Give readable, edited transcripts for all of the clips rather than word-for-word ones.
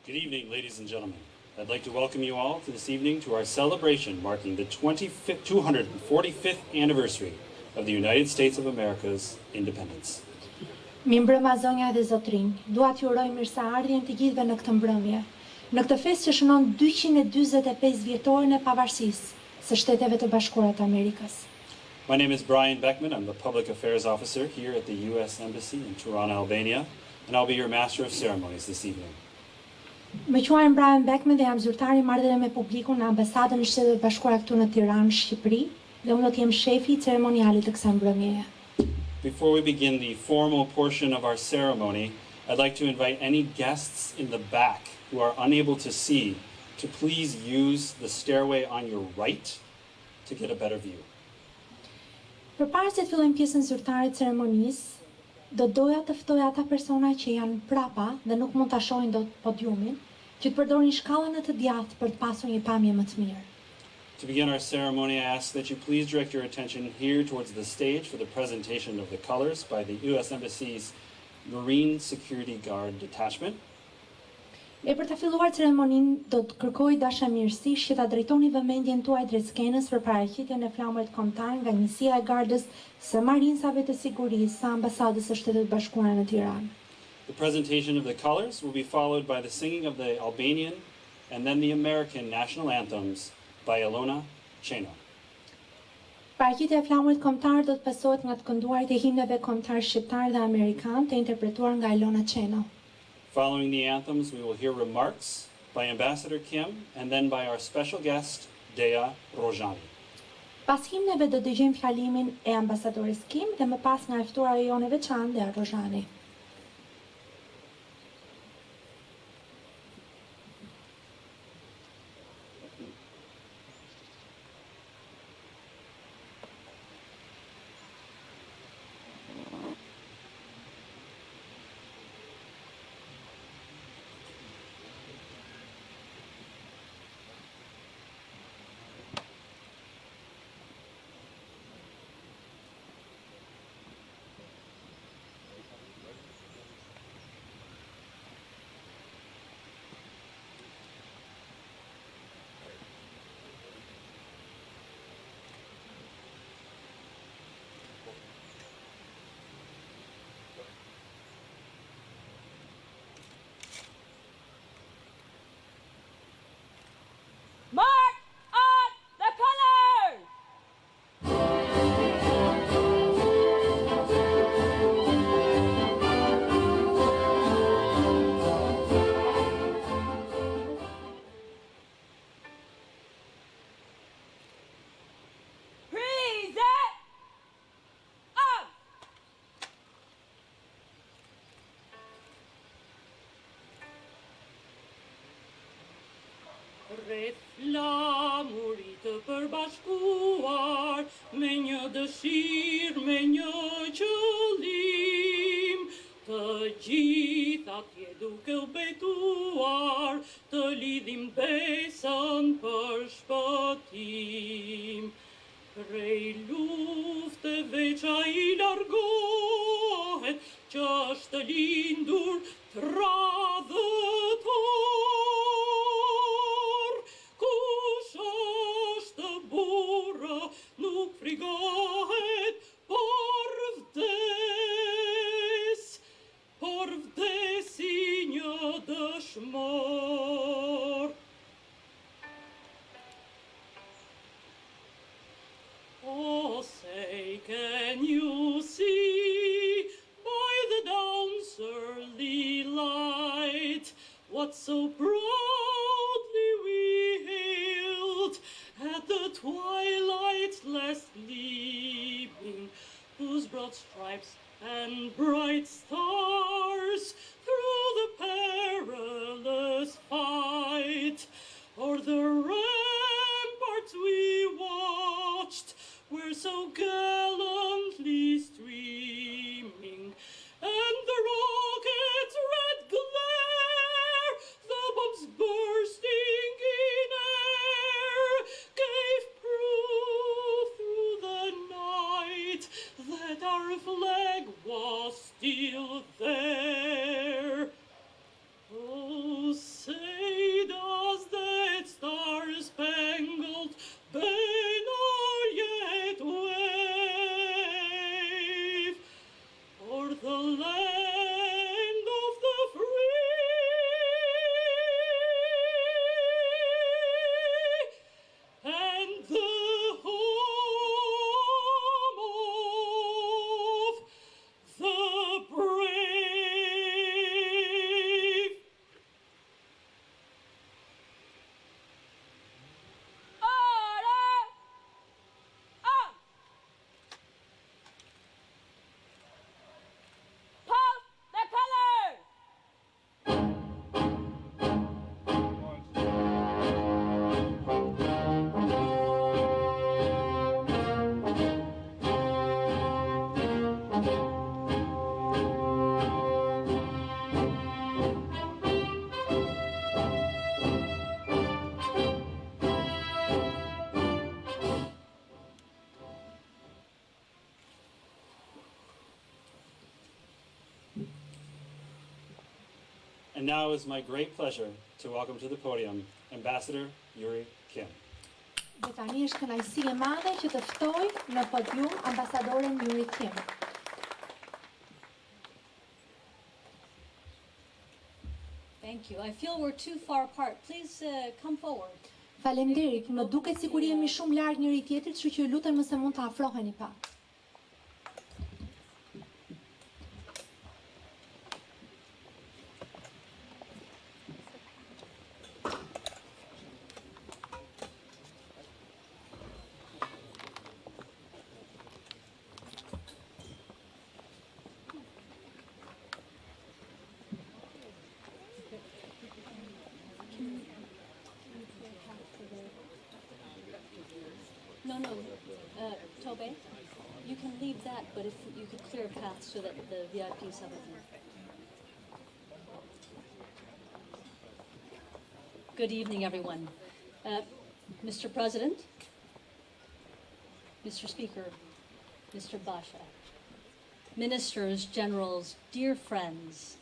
Good evening, ladies and gentlemen. I'd like to welcome you all to this evening to our celebration marking the 245th anniversary of the United States of America's independence. Mbrëma zonja dhe zotrinj, dua t'ju uroj mirëseardhjen të gjithëve në këtë mbrëmje. Në këtë festë që shënon 245 vjetorin e pavarësisë së Shteteve të Bashkuara të Amerikës. My name is Brian Beckman. I'm the Public Affairs Officer here at the U.S. Embassy in Tirana, Albania, and I'll be your Master of Ceremonies this evening. Më quajmë Brian Beckman dhe jam zyrtari i marrëdhënieve me publikun në Ambasadën e Shtetit të Bashkuara këtu në Tiranë, Shqipëri, dhe unë do të jem shefi i ceremonialit të kësaj mbrëmjeje. Before we begin the formal portion of our ceremony, I'd like to invite any guests in the back who are unable to see to please use the stairway on your right to get a better view. Përpara se të fillojmë pjesën zyrtare të ceremonisë, do doja të ftoja ata persona që janë prapa dhe nuk mund ta shohin dot podiumin, që të përdorin shkallën e të djathtë për të pasur një pamje më të mirë. To begin our ceremony, I ask that you please direct your attention here towards the stage for the presentation of the colors by the U.S. Embassy's Marine Security Guard Detachment. E për të filluar ceremoninë, do të kërkoj dashamirësisht që ta drejtoni vëmendjen tuaj drejt skenës për paraqitjen e flamëve kombëtare nga njësia e gardës së marinsave të sigurisë së ambasadës së Shtetit të Bashkuara në Tiranë. The presentation of the colors will be followed by the singing of the Albanian and then the American national anthems by Ilona Qeno. Paraqitja e flamëve kombëtare do të pasohet nga të kënduarit e himneve kombëtar shqiptar dhe amerikan të interpretuar nga Ilona Qeno. Following the anthems, we will hear remarks by Ambassador Kim and then by our special guest, Dea Rojani. Pas himneve do dëgjojmë fjalimin e ambasadores Kim dhe më pas nga e ftuara jone veçantë Dea Rojani. Mark on the colors! Present up! Rreth flamurit të përbashkuar, me një dëshirë, me një qëllim, të gjitha tje duke u betuar, të lidhim besën për shpëtim. Prej lufteve qa i largohet, që është lindur tradhëtor. Kush është burrë, nuk frigohet, por vdesi një dëshmor. Oh, say, can you see by the dawn's early light what so proudly we hailed at the twilight's last gleaming, whose broad stripes and bright stars through the perilous fight o'er the ramparts we watched were so gallantly streaming, and the rocket's red glare, the bombs bursting in air, gave proof through the night that our flag was still And now it's my great pleasure to welcome to the podium Ambassador Yuri Kim. Dhe tani është kënaqësi e madhe që të ftoj në podium ambasadoren Yuri Kim. Thank you. I feel we're too far apart. Please come forward. Faleminderit, më duket sikur jemi shumë larg njëri tjetrit, kështu që ju lutem nëse mund të afroheni pak. No, Tobe, you can leave that, but if you could clear a path so that the VIPs have a view. Good evening, everyone. Mr. President, Mr. Speaker, Mr. Basha, ministers, generals, dear friends,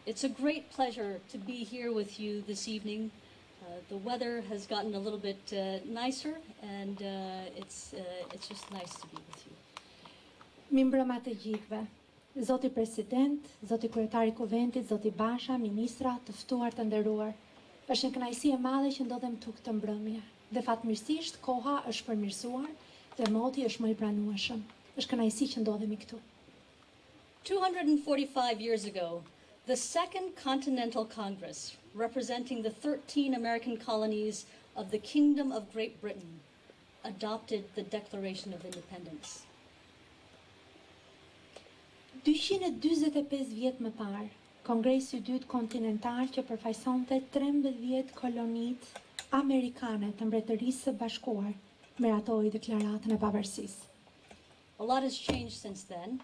it's a great pleasure to be here with you this evening. The weather has gotten a little bit nicer, and it's just nice to be with you. Mirëmbrëma të gjithëve. Zoti President, Zoti Kryetari i Kuventit, Zoti Basha, ministra, të ftuar të nderuar. Është një kënaqësi e madhe që ndodhem këtu këtë mbrëmje. Dhe fatmirësisht koha është përmirësuar dhe moti është më i pranueshëm. Është kënaqësi që ndodhemi këtu. 245 years ago, the Second Continental Congress, representing the 13 American colonies of the Kingdom of Great Britain, adopted the Declaration of Independence. 245 vjet më parë, Kongresi i dytë kontinental që përfaqësonte 13 kolonitë amerikane të Mbretërisë së Bashkuar, meratoi deklaratën e pavarësisë. A lot has changed since then.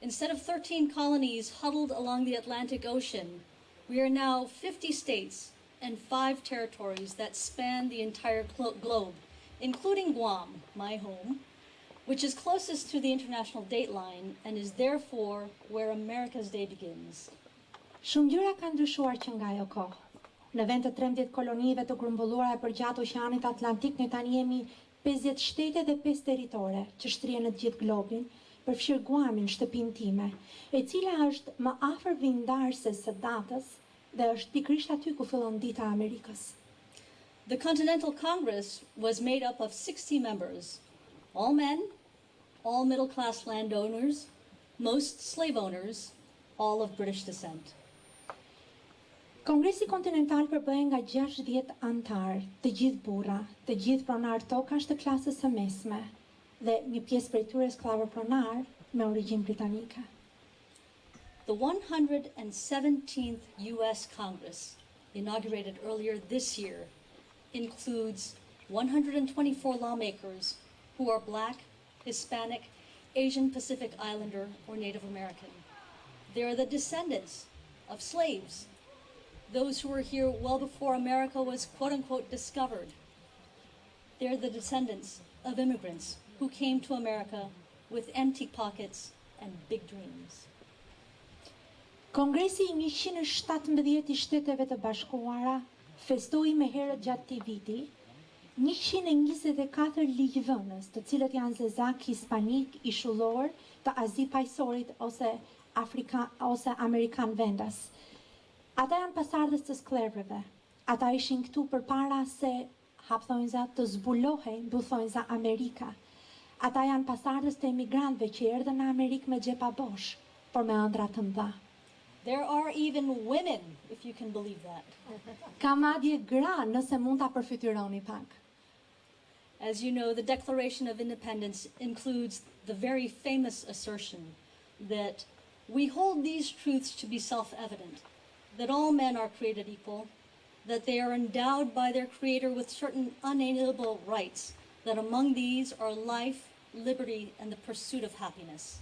Instead of 13 colonies huddled along the Atlantic Ocean, we are now 50 states and 5 territories that span the entire globe, including Guam, my home, which is closest to the international dateline and is therefore where America's Day begins. Shumë gjëra kanë ndryshuar që nga ajo kohë. Në vend të 13 kolonive të grumbulluara përgjatë Oqeanit Atlantik, ne tani jemi 50 shtete dhe 5 territore që shtrihen në të gjithë globin, përfshirë Guamin, shtëpinë time, e cila është më afër vindarse së datës dhe është pikërisht aty ku fillon dita e Amerikës. The Continental Congress was made up of 60 members, all men, all middle-class landowners, most slave owners, all of British descent. Kongresi kontinental përbëhen nga 60 antar, të gjithë burra, të gjithë pronar tokash të klasës së mesme dhe një pjesë prej tyre sklavë pronar me origjinë britanike. The 117th U.S. Congress, inaugurated earlier this year, includes 124 lawmakers who are Black, Hispanic, Asian Pacific Islander, or Native American. They are the descendants of slaves, those who were here well before America was quote-unquote discovered. They're the descendants of immigrants who came to America with empty pockets and big dreams. Kongresi i 117 i Shteteve të Bashkuara festoi me herët gjatë këtij viti 124 ligjvënës, të cilët janë zezak hispanik, ishullor, të Azi Pajsorit ose Amerikan vendas. Ata janë pasardhës të sklerëve. Ata ishin këtu përpara se hapthonjza të zbulohej, mbullthonjza Amerika. Ata janë pasardhës të emigrantëve që erdhën në Amerikë me xhepa bosh, por me ëndra të mëdha. There are even women, if you can believe that. Ka madje gra, nëse mund ta përfytyroni pak. As you know, the Declaration of Independence includes the very famous assertion that we hold these truths to be self-evident, that all men are created equal, that they are endowed by their Creator with certain unalienable rights, that among these are life, liberty, and the pursuit of happiness.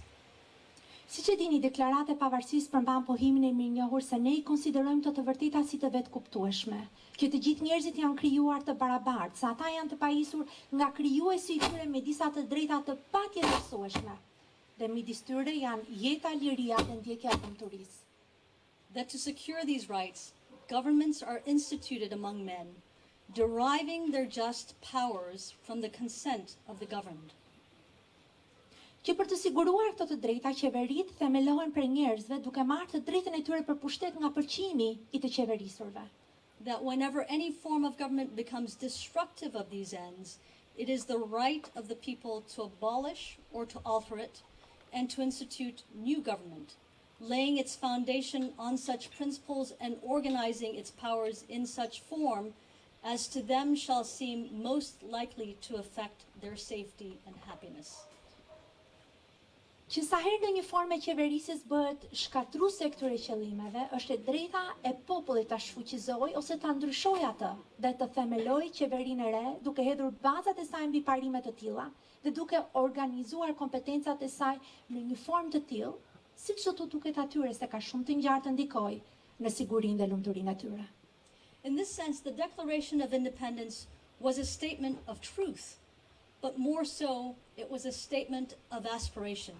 Siç e dini, deklarata e pavarësisë përmban pohimin e mirënjohur se ne i konsiderojmë të vërteta si të vetë kuptueshme, që të gjithë njerëzit janë krijuar të barabartë, se ata janë të pajisur nga krijuesi i tyre me disa të drejta të patjetërsueshme, dhe midis tyre janë jeta, liria dhe ndjekja e lumturisë. that to secure these rights, governments are instituted among men, deriving their just powers from the consent of the governed. Që për të siguruar këto të drejta, qeveritë themelohen për njerëzve duke marrë të drejtën e tyre për pushtet nga përqimi i të qeverisurve. That whenever any form of government becomes destructive of these ends, it is the right of the people to abolish or to alter it and to institute new government, laying its foundation on such principles and organizing its powers in such form as to them shall seem most likely to affect their safety and happiness. Që sa herë në një formë e qeverisjes bëhet shkatruese këtyre qëllimeve, është e drejta e popullit ta shfuqizojë ose ta ndryshojë atë dhe të themelojë qeverinë e re, duke hedhur bazat e saj mbi parime të tilla dhe duke organizuar kompetencat e saj në një formë të tillë, siç do të duket atyre se ka shumë të ngjarë të ndikojë në sigurinë dhe lumturinë e tyre. In this sense, the Declaration of Independence was a statement of truth, but more so, it was a statement of aspiration.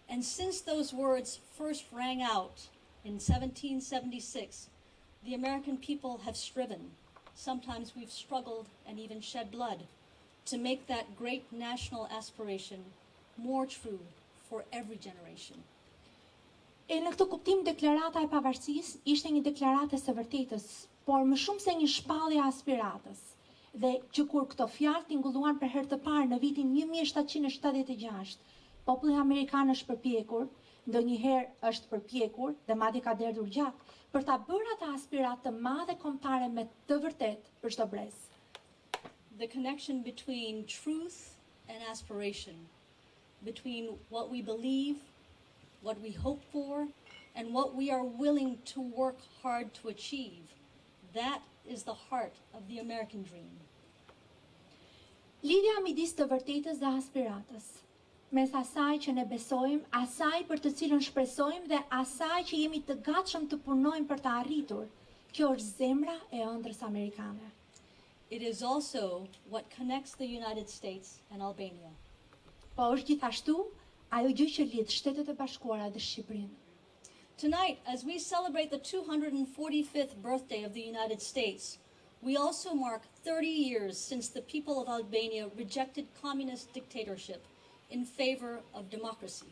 And since those words first rang out in 1776, the American people have striven, sometimes we've struggled and even shed blood, to make that great national aspiration more true for every generation. E në këtë kuptim, deklarata e pavarësisë ishte një deklaratë e së vërtetës, por më shumë se një shpallje aspiratës. Dhe që kur këto fjalë tingulluan për herë të parë në vitin 1776, populli amerikan është përpjekur, ndonjëherë është përpjekur dhe madje ka derdhur gjatë për ta bërë atë aspiratë të madhe kombëtare me të vërtetë për çdo brez. The connection between truth and aspiration, between what we believe, what we hope for, and what we are willing to work hard to achieve, that is the heart of the American dream. Lidhja midis të vërtetës dhe aspiratës, mes asaj që ne besojmë, asaj për të cilën shpresojmë dhe asaj që jemi të gatshëm të punojmë për të arritur, kjo është zemra e ëndrrës amerikane. It is also what connects the United States and Albania. Po është gjithashtu ajo gjë që lidh Shtetet e Bashkuara dhe Shqipërinë. Tonight, as we celebrate the 245th birthday of the United States, we also mark 30 years since the people of Albania rejected communist dictatorship in favor of democracy.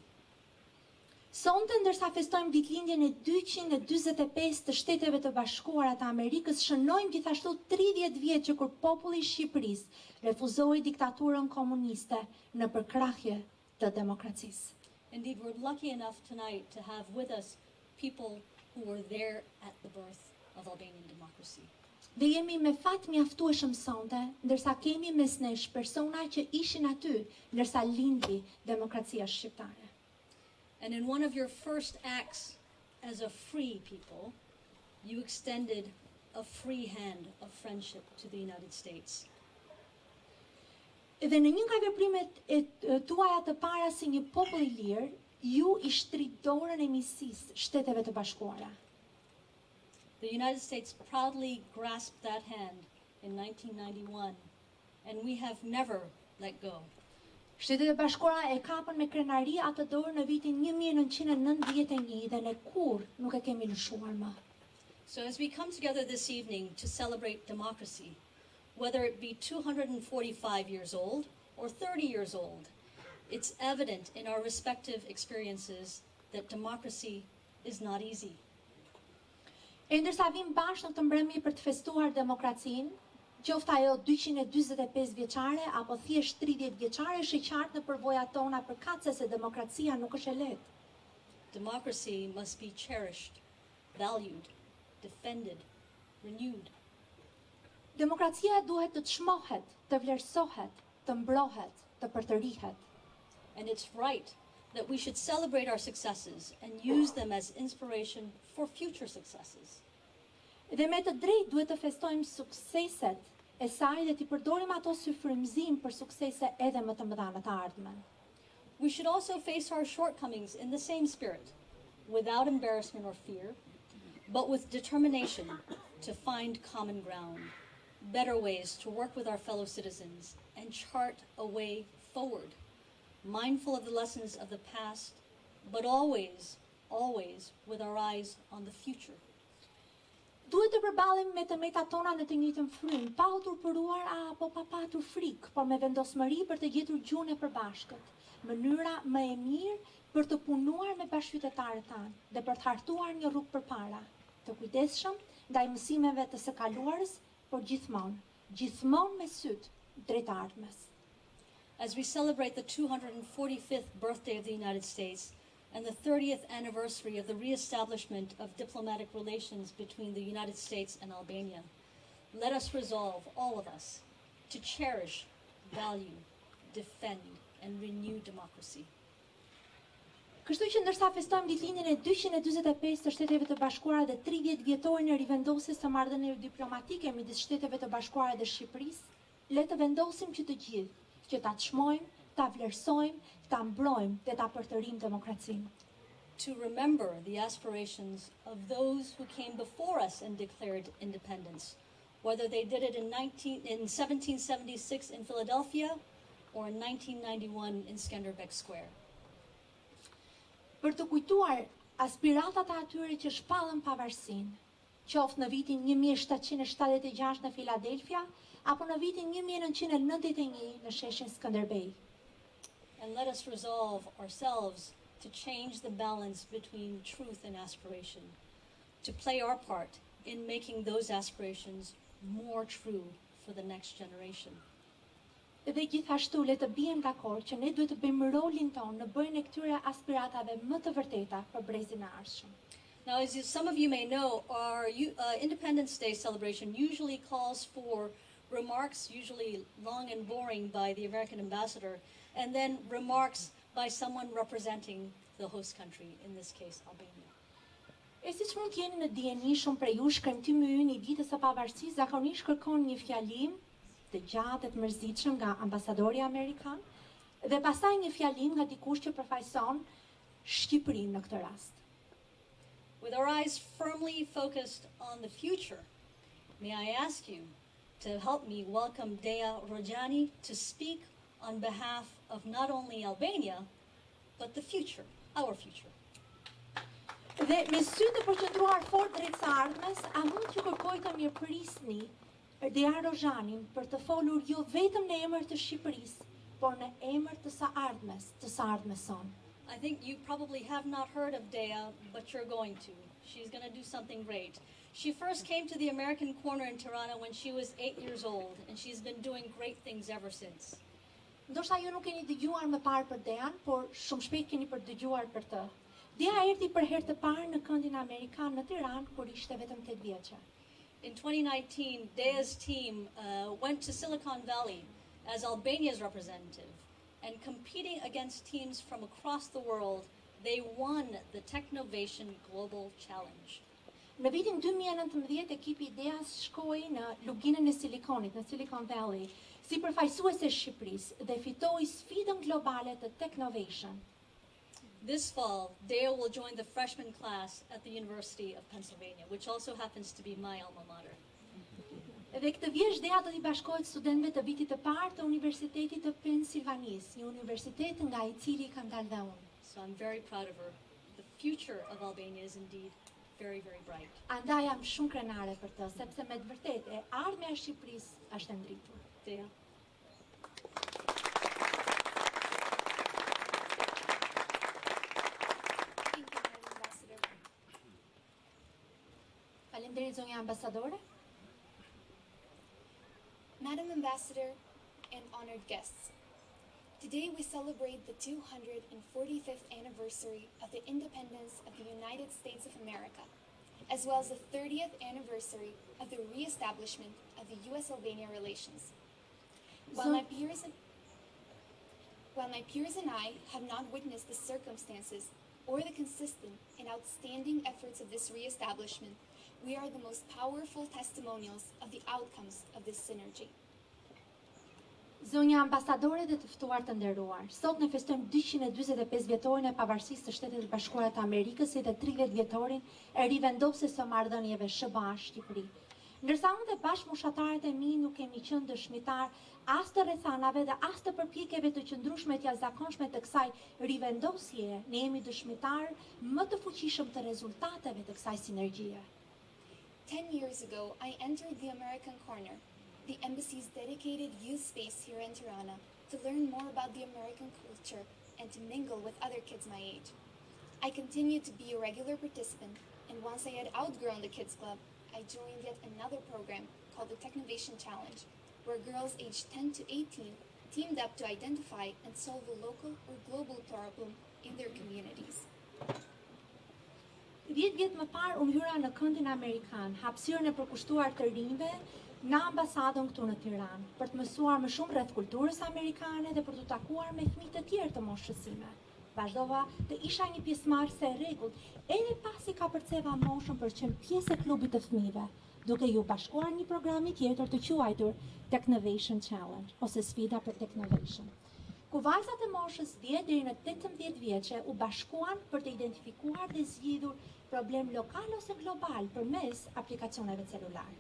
Sonte, ndërsa festojmë ditëlindjen e 245 të Shteteve të Bashkuara të Amerikës, shënojmë gjithashtu 30 vjet që kur populli i Shqipërisë refuzoi diktaturën komuniste në përkrahje të demokracisë. Indeed, we're lucky enough tonight to have with us people who were there at the birth of Albanian democracy. Dhe jemi me fat mjaftueshëm sonte, ndërsa kemi mes nesh persona që ishin aty ndërsa lindi demokracia shqiptare. And in one of your first acts as a free people, you extended a free hand of friendship to the United States. Dhe në një nga veprimet e tuaja të para si një popull i lirë, ju i shtrit dorën e miqësisë Shteteve të Bashkuara. The United States proudly grasped that hand in 1991, and we have never let go. Shtetet e Bashkuara e kapën me krenari atë dorë në vitin 1991 dhe ne kurrë nuk e kemi lëshuar më. So as we come together this evening to celebrate democracy, whether it be 245 years old or 30 years old, it's evident in our respective experiences that democracy is not easy. E ndërsa vim bashkë në këtë mbrëmje për të festuar demokracinë, qoftë ajo 245 vjeçare apo thjesht 30 vjeçare, është e qartë në përvojat tona përkatëse se demokracia nuk është e lehtë. Democracy must be cherished, valued, defended, renewed. Demokracia duhet të çmohet, të vlerësohet, të mbrohet, të përtërihet. And it's right that we should celebrate our successes and use them as inspiration for future successes. Dhe me të drejtë duhet të festojmë sukseset e saj dhe t'i përdorim ato si frymëzim për suksese edhe më të mëdha në të ardhmen. We should also face our shortcomings in the same spirit, without embarrassment or fear, but with determination to find common ground, better ways to work with our fellow citizens, and chart a way forward, mindful of the lessons of the past, but always always with our eyes on the future. Duhet të përballem me të metat tona në të njëjtën frymë, pa u turpëruar apo pa patur frikë, por me vendosmëri për të gjetur gjuhën e përbashkët, mënyra më e mirë për të punuar me bashkëqytetarët tanë dhe për të hartuar një rrugë përpara, të kujdesshëm ndaj mësimeve të së kaluarës, por gjithmonë me syt drejt ardhmes. As we celebrate the 245th birthday of the United States and the 30th anniversary of the reestablishment of diplomatic relations between the United States and Albania, let us resolve, all of us, to cherish, value, defend, and renew democracy. Kështu që ndërsa festojmë ditëlindjen e 245 të Shteteve të Bashkuara dhe 30 vjetorin e rivendosjes së marrëdhënieve diplomatike midis Shteteve të Bashkuara dhe Shqipërisë, le të vendosim që të gjithë që ta çmojmë, ta vlerësojmë, ta mbrojmë dhe ta përtërijmë demokracinë. To remember the aspirations of those who came before us and declared independence, whether they did it in 1776 in Philadelphia or in 1991 in Skanderbeg Square. Për të kujtuar aspiratat e atyre që shpallën pavarësinë, qoftë në vitin 1776 në Filadelfia apo në vitin 1991 në sheshin Skënderbej. And let us resolve ourselves to change the balance between truth and aspiration, to play our part in making those aspirations more true for the next generation. Dhe gjithashtu le të bijem dakord që ne duhet të bëjmë rolin tonë në bërjen e këtyre aspiratave më të vërteta për brezin e ardhshëm. Now, as some of you may know, our Independence Day celebration usually calls for remarks, usually long and boring, by the American ambassador, and then remarks by someone representing the host country, in this case, Albania. E siç mund të jeni në dieni shumë prej ju, shkrimtimi ynë i ditës së pavarësisë zakonisht kërkon një fjalim të gjatë dhe të mërzitshëm nga ambasadori amerikan dhe pastaj një fjalim nga dikush që përfaqëson Shqipërinë në këtë rast. With our eyes firmly focused on the future, may I ask you to help me welcome Dea Rojani to speak on behalf of not only Albania, but the future, our future. Dhe me sy të përqendruar fort drejt së ardhmes, a mund t'ju kërkoj të mirëprisni Dea Rojanin për të folur jo vetëm në emër të Shqipërisë, por në emër të së ardhmes sonë. I think you probably have not heard of Dea, but you're going to. She's going to do something great. She first came to the American Corner in Tirana when she was 8 years old, and she's been doing great things ever since. Ndoshta ju nuk keni dëgjuar më parë për Dean, por shumë shpejt keni dëgjuar për të. Dea erdhi për herë të parë në këndin amerikan në Tiranë kur ishte vetëm 8 vjeçë. In 2019, Dea's team went to Silicon Valley as Albania's representative, and competing against teams from across the world, they won the Technovation Global Challenge. Në vitin 2019, ekipi i Deas shkoi në luginën e Silikonit, në Silicon Valley, si përfaqësuese e Shqipërisë dhe fitoi sfidën globale të Technovation. This fall, Dea will join the freshman class at the University of Pennsylvania, which also happens to be my alma mater. Dhe këtë vjesht Dea do t'i bashkohet studentëve të vitit të parë të Universitetit të Pennsylvanisë, një universitet nga i cili kam dalë dhe unë. So I'm very proud of her. The future of Albania is indeed very, very bright. Andaj jam shumë krenare për të, sepse me të vërtetë e ardhmja e Shqipërisë është e ndritur. Dea. Faleminderit zonja ambasadore. Madam Ambassador and honored guests, today we celebrate the 245th anniversary of the independence of the United States of America, as well as the 30th anniversary of the re-establishment of the U.S.-Albania relations. While my peers and I have not witnessed the circumstances or the consistent and outstanding efforts of this re-establishment, we are the most powerful testimonials of the outcomes of this synergy. Zonja ambasadore dhe të ftuar të nderuar, sot ne festojmë 245 vjetorin e pavarësisë së Shtetit të Bashkuara të Amerikës dhe 30 vjetorin e rivendosjes së marrëdhënieve SBA-Shqipëri. Ndërsa unë dhe bashkëmushatarët e mi nuk kemi qenë dëshmitar as të rrethanave dhe as të përpjekjeve të qëndrueshme të jashtëzakonshme të kësaj rivendosjeje, ne jemi dëshmitar më të fuqishëm të rezultateve të kësaj sinergjie. 10 years ago, I entered the American Corner, the embassy's dedicated youth space here in Tirana, to learn more about the American culture and to mingle with other kids my age. I continued to be a regular participant, and once I had outgrown the Kids Club, I joined yet another program called the Technovation Challenge, where girls aged 10 to 18 teamed up to identify and solve a local or global problem in their communities. 10 vjet më parë unë hyra në këndin amerikan, hapësirën e përkushtuar të rinjve në ambasadën këtu në Tiranë, për të mësuar më shumë rreth kulturës amerikane dhe për të takuar me fëmijë të tjerë të moshësime. Vazhdova të isha një pjesëmarrëse e rregullt, edhe pasi ka përcjeva moshën për të qenë pjesë e klubit të fëmijëve, duke ju bashkuar një programi tjetër të quajtur Technovation Challenge ose sfida për Technovation, ku vajzat e moshës 10 deri në 18 vjeçe u bashkuan për të identifikuar dhe zgjidhur problem lokal ose global përmes aplikacioneve celulare.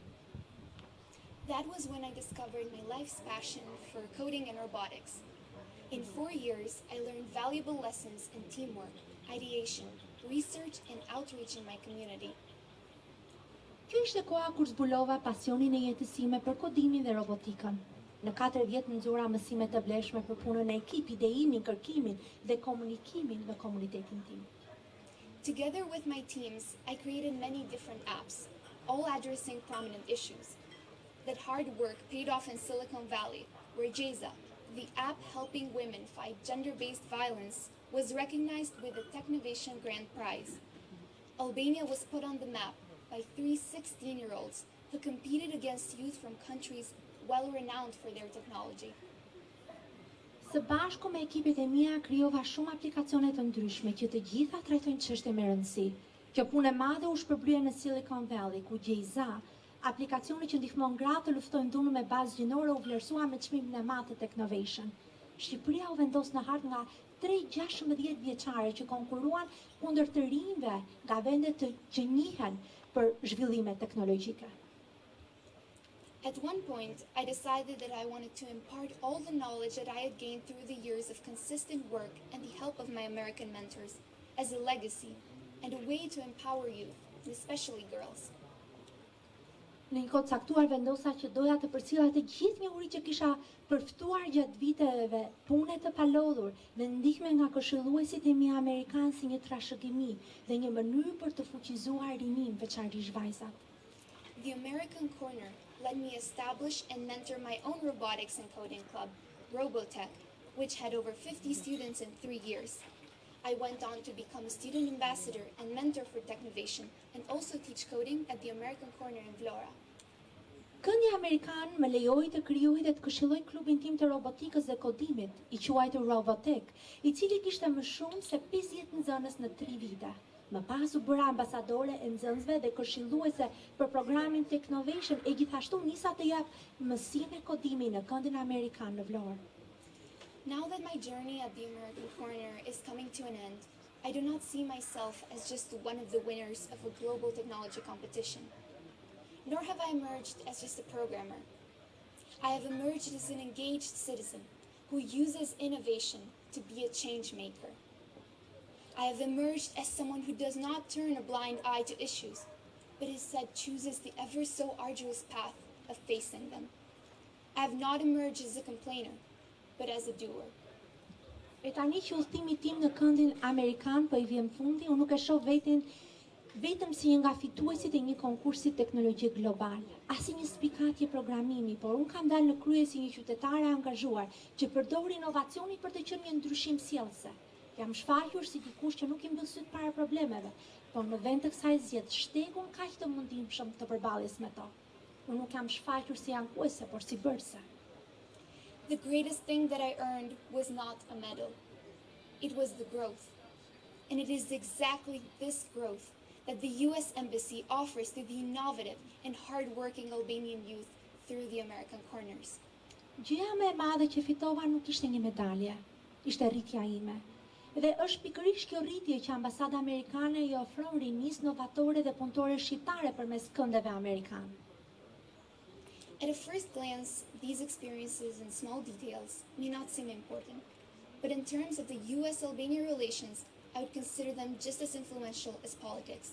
That was when I discovered my life's passion for coding and robotics. In 4 years, I learned valuable lessons in teamwork, ideation, research, and outreach in my community. Kjo ishte koha kur zbulova pasionin e jetës time për kodimin dhe robotikën. Në 4 vjet nxora mësime të vlefshme për punën e ekipit, idejimin, kërkimin dhe komunikimin në komunitetin tim. Together with my teams, I created many different apps, all addressing prominent issues. That hard work paid off in Silicon Valley, where JESA, the app helping women fight gender-based violence, was recognized with the Technovation Grand Prize. Albania was put on the map by 3 16-year-olds who competed against youth from countries well-renowned for their technology. Së bashku me ekipet e mia krijova shumë aplikacione të ndryshme që të gjitha trajtojnë çështje me rëndësi. Kjo punë e madhe u shpërblye në Silicon Valley, ku JESA, aplikacioni që ndihmon gratë të luftojnë dhunën me bazë gjinore, u vlerësua me çmimin e madh të Technovation. Shqipëria u vendos në hartë nga 3-16 vjeçare që konkuruan kundër të rinjve nga vende që njihen për zhvillime teknologjike. At one point, I decided that I wanted to impart all the knowledge that I had gained through the years of consistent work and the help of my American mentors as a legacy and a way to empower youth, and especially girls. Në një kohë caktuar vendosa që doja të përcjella të gjithë njohuritë që kisha përftuar gjatë viteve pune të palodhur dhe ndihme nga këshilluesit e mi amerikanë si një trashëgimi dhe një mënyrë për të fuqizuar rinin, veçanërisht vajzat. The American Corner let me establish and mentor my own robotics and coding club, Robotech, which had over 50 students in 3 years. I went on to become a student ambassador and mentor for Technovation and also teach coding at the American Corner in Vlora. Këndi amerikan më lejoi të krijoj dhe të këshilloj klubin tim të robotikës dhe kodimit, i quajtur Robotech, i cili kishte më shumë se 50 nxënës në 3 vite. Më pas u bëra ambasadore e nxënësve dhe këshilluese për programin Technovation e gjithashtu nisa të jap mësime kodimi në këndin amerikan në Vlorë. Now that my journey at the American Corner is coming to an end, I do not see myself as just one of the winners of a global technology competition. Nor have I emerged as just a programmer. I have emerged as an engaged citizen who uses innovation to be a change maker. I have emerged as someone who does not turn a blind eye to issues, but instead chooses the ever so arduous path of facing them. I have not emerged as a complainer, but as a doer. E tani që udhëtimi tim në këndin amerikan po I vjen fundi, unë nuk e shoh veten vetëm si një nga fituesit e një konkursi teknologjik global, as si një spikatje programimi, por unë kam dalë në krye si një qytetare e angazhuar që përdor inovacionin për të qenë një ndryshim sjellse. Jam shfaqur si dikush që nuk I mbyll syt para problemeve, por në vend të kësaj zgjedh shtegun kaq të mundimshëm të përballjes me to. Unë nuk jam shfaqur si ankuese, por si bërëse. The greatest thing that I earned was not a medal. It was the growth. And it is exactly this growth that the U.S. Embassy offers to the innovative and hard-working Albanian youth through the American Corners. Gjëja më e madhe që fitova nuk ishte një medalje, ishte rritja ime. Dhe është pikërisht kjo rritje që ambasada amerikane I ofron rinisë novatore dhe punëtore shqiptare përmes këndeve amerikane. At a first glance, these experiences and small details may not seem important, but in terms of the US-Albania relations, I would consider them just as influential as politics.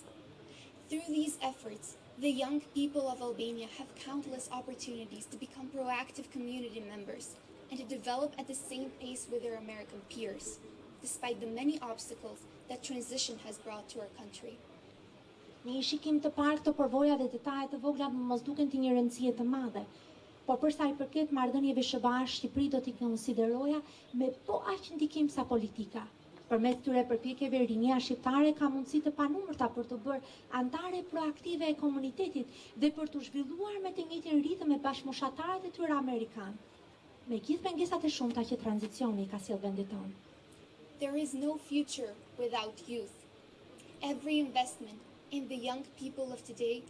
Through these efforts, the young people of Albania have countless opportunities to become proactive community members and to develop at the same pace with their American peers, despite the many obstacles that transition has brought to our country. Një shikim të parë këto përvoja dhe detajet të vogla mos duken të një rëndësie të madhe, por për sa i përket marrëdhënieve SBA-Shqipëri do t'i konsideroja me po aq ndikim sa politika. Përmes këtyre përpjekjeve rinia shqiptare ka mundësi të panumërta për të bërë antare proaktive e komunitetit dhe për të zhvilluar me të njëjtin ritëm me bashkëmoshatarët e tyre amerikanë. Me gjithë pengesat e shumta që tranzicioni ka sjellë vendit tonë. There is no future without youth. Every investment in the young people of today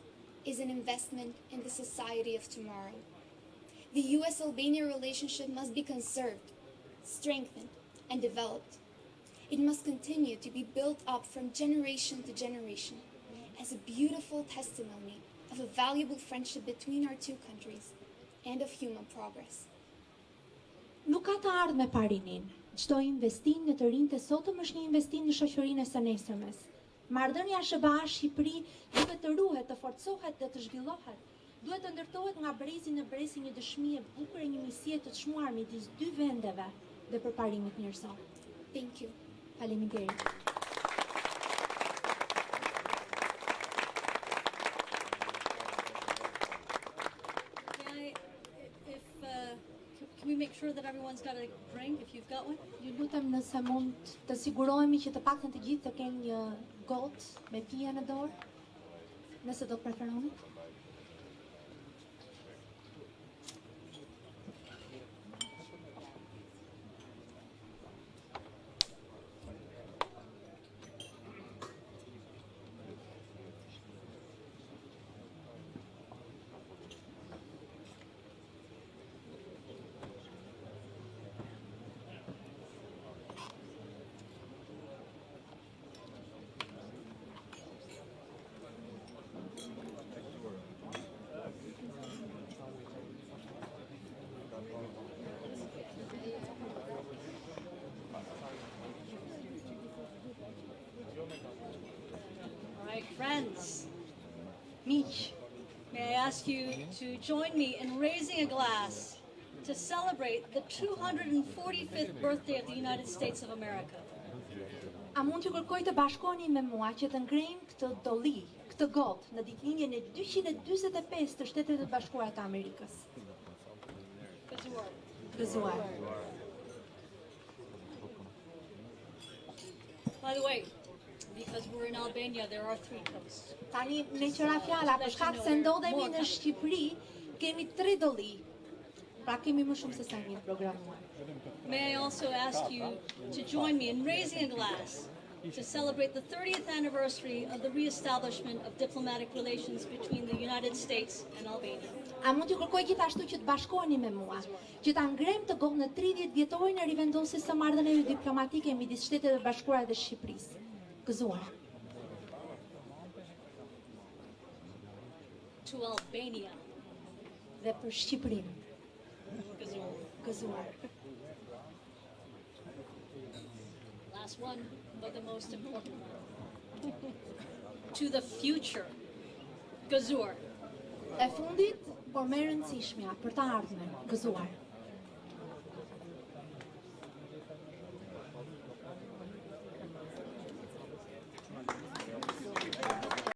is an investment in the society of tomorrow. The US-Albania relationship must be conserved, strengthened, and developed. It must continue to be built up from generation to generation as a beautiful testimony of a valuable friendship between our two countries and of human progress. Nuk ka të ardhme pa rinin. Çdo investim në të rinjtë e sotëm është një investim në shoqërinë e së nesërmes. Marrëdhënia SBA-Shqipëri duhet të ruhet, të forcohet dhe të zhvillohet. Duhet të ndërtohet nga brezi në brez si një dëshmi e bukur e një misie të çmuar midis dy vendeve dhe përparimit njerëzor. Thank you. Faleminderit. Can we make sure that everyone's got a drink if you've got one? Ju lutem nëse mund të sigurohemi që të paktën të gjithë të kenë një gotë me pije në dorë, nëse do të preferoni. All right, friends, Miq, may I ask you to join me in raising a glass to celebrate the 245th birthday of the United States of America. a mund t'ju kërkoj të bashkoheni me mua që të ngrejmë këtë dolli, këtë gotë në ditëlindjen e 245 të Shtetet e Bashkuara të Amerikës. Gëzuar. Gëzuar. By the way, because we're in Albania, there are 3 toasts. Tani me qëra fjala, për shkak se ndodhemi në Shqipëri, kemi 3 dolli. Pra kemi më shumë se sa një programuar. May I also ask you to join me in raising a glass to celebrate the 30th anniversary of the reestablishment of diplomatic relations between the United States and Albania. A mund t'ju kërkoj gjithashtu që të bashkoheni me mua, që ta ngrem të gotë në 30 vjetorin e rivendosjes së marrëdhënieve diplomatike midis Shtetet e Bashkuara dhe Shqipërisë. Gëzuar. To Albania. Dhe për Shqipërinë. Gëzuar. Gëzuar. Last one, but the most important one. To the future. Gëzuar. E fundit, por më e rëndësishmja, për të ardhmen. Gëzuar.